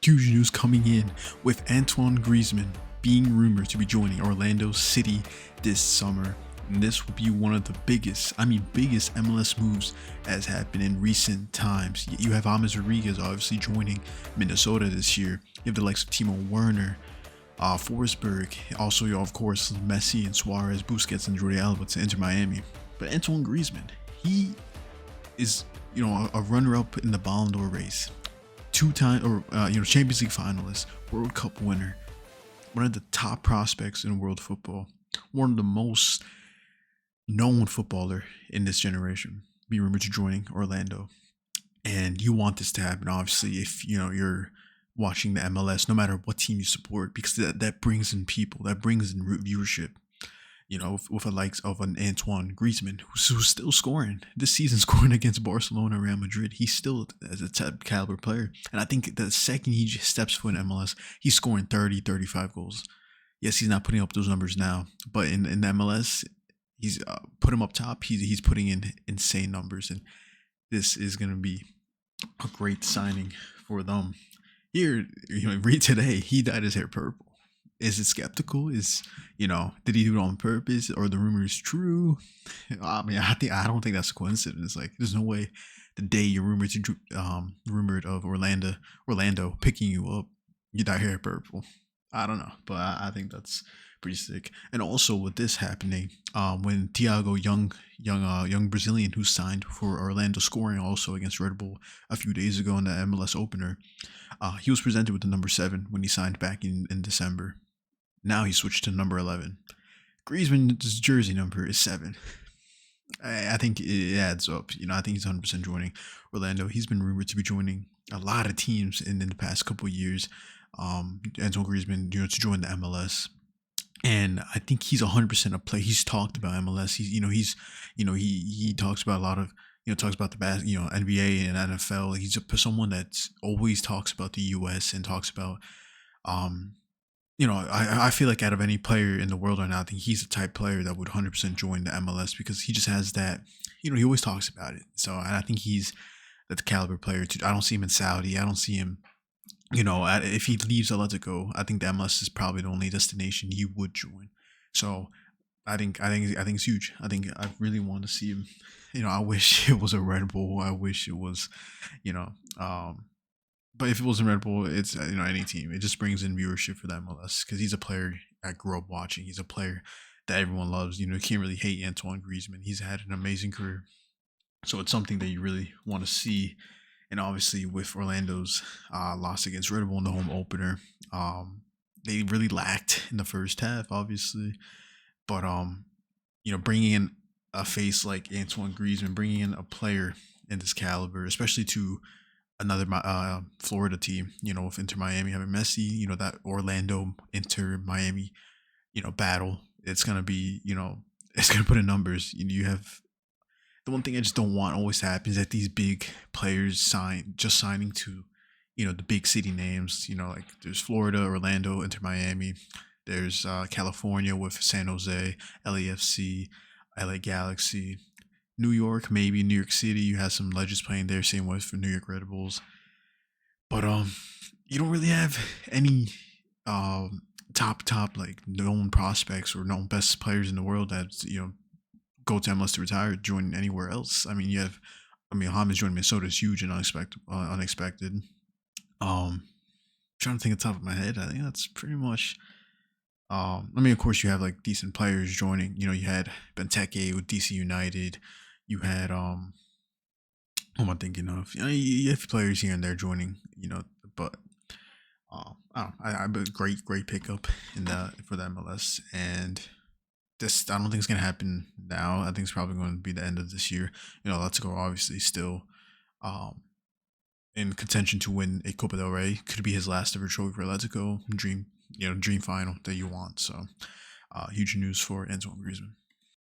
Huge news coming in with Antoine Griezmann being rumored to be joining Orlando City this summer. And this will be one of the biggest MLS moves as happened in recent times. You have James Rodriguez obviously joining Minnesota this year. You have the likes of Timo Werner, Forsberg, also you of course Messi and Suarez, Busquets and Jordi Alba to Inter Miami. But Antoine Griezmann, he is a runner-up in the Ballon d'Or race. Two-time Champions League finalist, World Cup winner, one of the top prospects in world football, one of the most known footballer in this generation, be rumored to joining Orlando. And you want this to happen, obviously, if you're watching the MLS, no matter what team you support, because that brings in people, that brings in viewership. With the likes of an Antoine Griezmann, who's still scoring this season, scoring against Barcelona and Real Madrid. He's still as a top caliber player. And I think the second he steps foot in MLS, he's scoring 30, 35 goals. Yes, he's not putting up those numbers now, but in the MLS, he's put him up top. He's putting in insane numbers, and this is going to be a great signing for them. Here, read today, he dyed his hair purple. Is it skeptical? Did he do it on purpose, or the rumor is true? I mean, I don't think that's a coincidence. Like, there's no way the day you're rumored of Orlando picking you up, you dye hair purple. I don't know, but I think that's pretty sick. And also with this happening, when Thiago, young Brazilian who signed for Orlando, scoring also against Red Bull a few days ago in the MLS opener, he was presented with the number 7 when he signed back in December. Now he switched to number 11. Griezmann's jersey number is 7. I think it adds up. I think he's 100% joining Orlando. He's been rumored to be joining a lot of teams in the past couple of years. Antoine Griezmann, to join the MLS. And I think he's 100% a player. He's talked about MLS. He talks about a lot of, talks about the NBA and NFL. He's someone that's always talks about the US and talks about, I feel like out of any player in the world right now, I think he's the type player that would 100% join the MLS because he just has that, he always talks about it. So I think he's that caliber player too. I don't see him in Saudi. I don't see him, if he leaves Atletico, I think the MLS is probably the only destination he would join. So I think it's huge. I really want to see him. I wish it was a Red Bull. I wish it was, but if it wasn't Red Bull, it's any team. It just brings in viewership for the MLS because he's a player I grew up watching. He's a player that everyone loves. You can't really hate Antoine Griezmann. He's had an amazing career, so it's something that you really want to see. And obviously, with Orlando's loss against Red Bull in the home opener, they really lacked in the first half, obviously. But bringing in a face like Antoine Griezmann, bringing in a player in this caliber, especially to another Florida team, with Inter Miami having Messi, that Orlando Inter Miami, battle. It's gonna be, it's gonna put in numbers. You have the one thing I just don't want always happens that these big players signing to, the big city names. Like there's Florida, Orlando, Inter Miami. There's California with San Jose, LAFC, LA Galaxy. New York, maybe New York City. You have some legends playing there. Same way for New York Red Bulls. But you don't really have any top like known prospects or known best players in the world that go to MLS to retire, join anywhere else. I mean, James joining Minnesota is huge and unexpected. Trying to think of the top of my head. I think that's pretty much. Of course, you have like decent players joining. You had Benteke with DC United. You had who am I thinking of? You have players here and there joining. But I great pickup for the MLS, and this I don't think it's gonna happen now. I think it's probably going to be the end of this year. Let's go. Obviously, still in contention to win a Copa del Rey. Could be his last ever trophy for Atletico. Dream final that you want. So huge news for Antoine Griezmann.